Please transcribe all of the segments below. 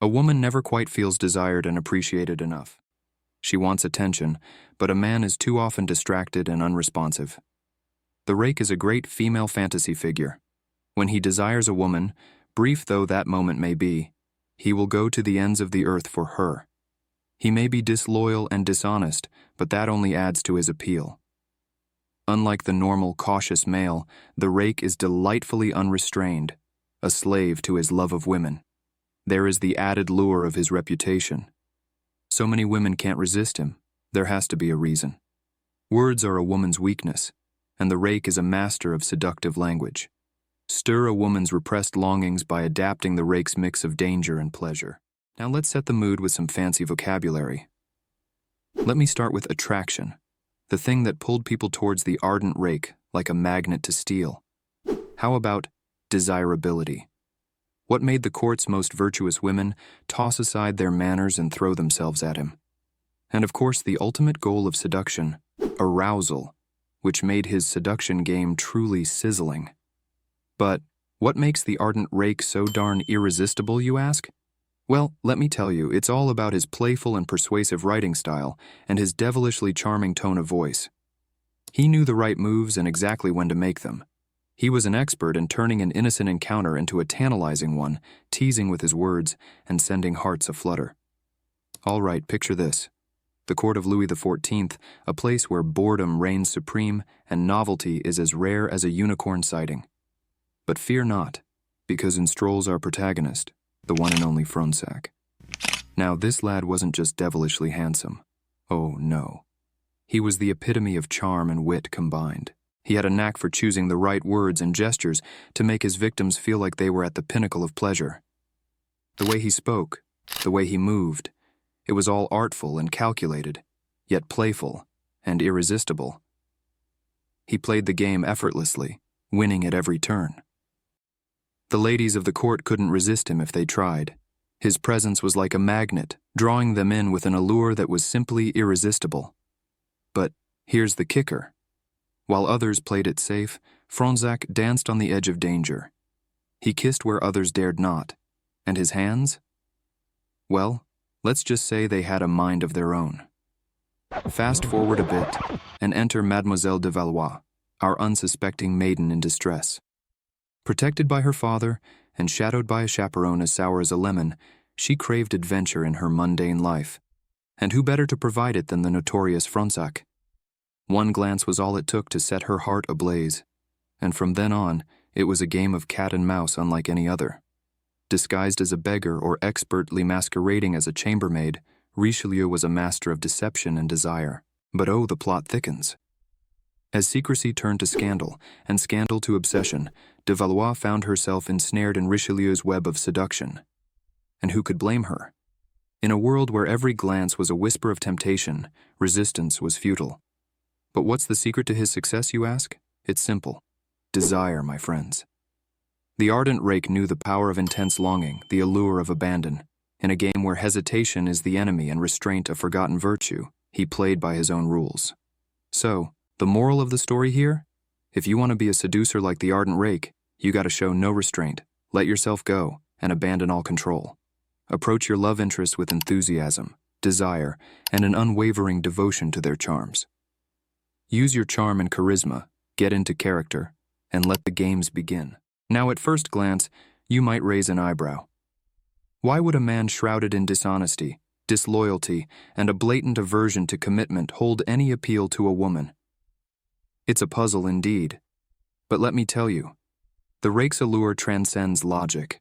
A woman never quite feels desired and appreciated enough. She wants attention, but a man is too often distracted and unresponsive. The rake is a great female fantasy figure. When he desires a woman, brief though that moment may be, he will go to the ends of the earth for her. He may be disloyal and dishonest, but that only adds to his appeal. Unlike the normal, cautious male, the rake is delightfully unrestrained, a slave to his love of women. There is the added lure of his reputation. So many women can't resist him. There has to be a reason. Words are a woman's weakness, and the rake is a master of seductive language. Stir a woman's repressed longings by adapting the rake's mix of danger and pleasure. Now let's set the mood with some fancy vocabulary. Let me start with attraction, the thing that pulled people towards the ardent rake like a magnet to steel. How about desirability? What made the court's most virtuous women toss aside their manners and throw themselves at him? And of course, the ultimate goal of seduction, arousal, which made his seduction game truly sizzling. But what makes the ardent rake so darn irresistible, you ask? Well, let me tell you, it's all about his playful and persuasive writing style and his devilishly charming tone of voice. He knew the right moves and exactly when to make them. He was an expert in turning an innocent encounter into a tantalizing one, teasing with his words and sending hearts aflutter. All right, picture this. The court of Louis XIV, a place where boredom reigns supreme and novelty is as rare as a unicorn sighting. But fear not, because in strolls our protagonist, the one and only Fronsac. Now, this lad wasn't just devilishly handsome. Oh, no. He was the epitome of charm and wit combined. He had a knack for choosing the right words and gestures to make his victims feel like they were at the pinnacle of pleasure. The way he spoke, the way he moved, it was all artful and calculated, yet playful and irresistible. He played the game effortlessly, winning at every turn. The ladies of the court couldn't resist him if they tried. His presence was like a magnet, drawing them in with an allure that was simply irresistible. But here's the kicker. While others played it safe, Fronsac danced on the edge of danger. He kissed where others dared not. And his hands? Well, let's just say they had a mind of their own. Fast forward a bit, and enter Mademoiselle de Valois, our unsuspecting maiden in distress. Protected by her father and shadowed by a chaperone as sour as a lemon, she craved adventure in her mundane life. And who better to provide it than the notorious Fronsac? One glance was all it took to set her heart ablaze, and from then on, it was a game of cat and mouse unlike any other. Disguised as a beggar or expertly masquerading as a chambermaid, Richelieu was a master of deception and desire. But oh, the plot thickens. As secrecy turned to scandal, and scandal to obsession, de Valois found herself ensnared in Richelieu's web of seduction. And who could blame her? In a world where every glance was a whisper of temptation, resistance was futile. But what's the secret to his success, you ask? It's simple. Desire, my friends. The ardent rake knew the power of intense longing, the allure of abandon. In a game where hesitation is the enemy and restraint a forgotten virtue, he played by his own rules. So, the moral of the story here? If you want to be a seducer like the ardent rake, you gotta show no restraint, let yourself go, and abandon all control. Approach your love interest with enthusiasm, desire, and an unwavering devotion to their charms. Use your charm and charisma, get into character, and let the games begin. Now, at first glance, you might raise an eyebrow. Why would a man shrouded in dishonesty, disloyalty, and a blatant aversion to commitment hold any appeal to a woman? It's a puzzle indeed. But let me tell you, the rake's allure transcends logic.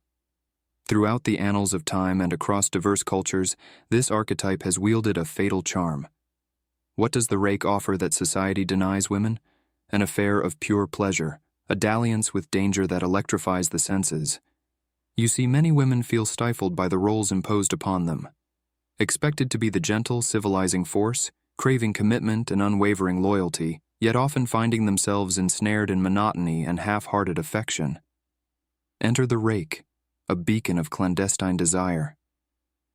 Throughout the annals of time and across diverse cultures, this archetype has wielded a fatal charm. What does the rake offer that society denies women? An affair of pure pleasure, a dalliance with danger that electrifies the senses. You see, many women feel stifled by the roles imposed upon them. Expected to be the gentle, civilizing force, craving commitment and unwavering loyalty, yet often finding themselves ensnared in monotony and half-hearted affection. Enter the rake, a beacon of clandestine desire.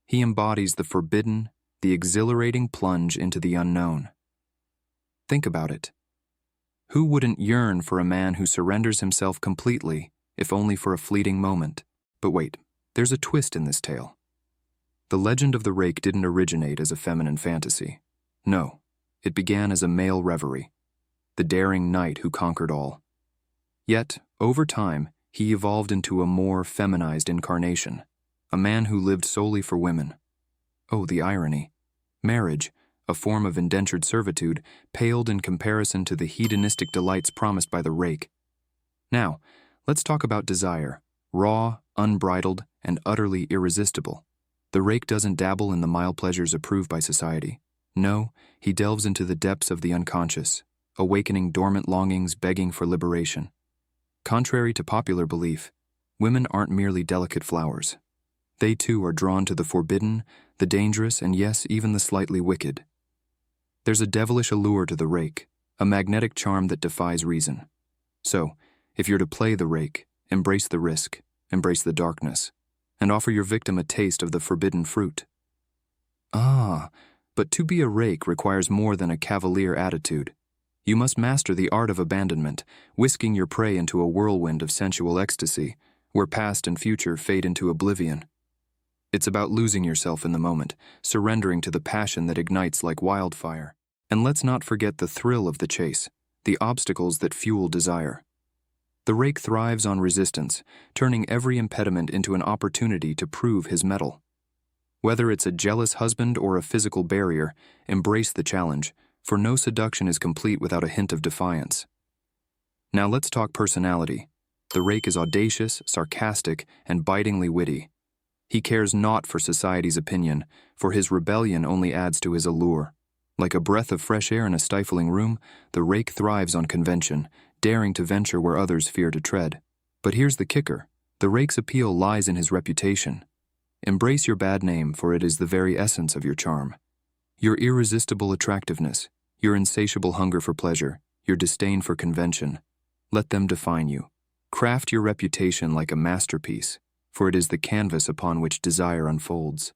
He embodies the forbidden, the exhilarating plunge into the unknown. Think about it. Who wouldn't yearn for a man who surrenders himself completely, if only for a fleeting moment? But wait, there's a twist in this tale. The legend of the Rake didn't originate as a feminine fantasy. No, it began as a male reverie, the daring knight who conquered all. Yet, over time, he evolved into a more feminized incarnation, a man who lived solely for women. Oh, the irony. Marriage, a form of indentured servitude, paled in comparison to the hedonistic delights promised by the Rake. Now, let's talk about desire, raw, unbridled, and utterly irresistible. The Rake doesn't dabble in the mild pleasures approved by society. No, he delves into the depths of the unconscious, awakening dormant longings begging for liberation. Contrary to popular belief, women aren't merely delicate flowers. They too are drawn to the forbidden, the dangerous, and yes, even the slightly wicked. There's a devilish allure to the Rake, a magnetic charm that defies reason. So, if you're to play the Rake, embrace the risk, embrace the darkness, and offer your victim a taste of the forbidden fruit. But to be a Rake requires more than a cavalier attitude. You must master the art of abandonment, whisking your prey into a whirlwind of sensual ecstasy, where past and future fade into oblivion. It's about losing yourself in the moment, surrendering to the passion that ignites like wildfire. And let's not forget the thrill of the chase, the obstacles that fuel desire. The Rake thrives on resistance, turning every impediment into an opportunity to prove his mettle. Whether it's a jealous husband or a physical barrier, embrace the challenge, for no seduction is complete without a hint of defiance. Now let's talk personality. The Rake is audacious, sarcastic, and bitingly witty. He cares not for society's opinion, for his rebellion only adds to his allure. Like a breath of fresh air in a stifling room, the Rake thrives on convention, daring to venture where others fear to tread. But here's the kicker. The Rake's appeal lies in his reputation. Embrace your bad name, for it is the very essence of your charm. Your irresistible attractiveness, your insatiable hunger for pleasure, your disdain for convention. Let them define you. Craft your reputation like a masterpiece, for it is the canvas upon which desire unfolds.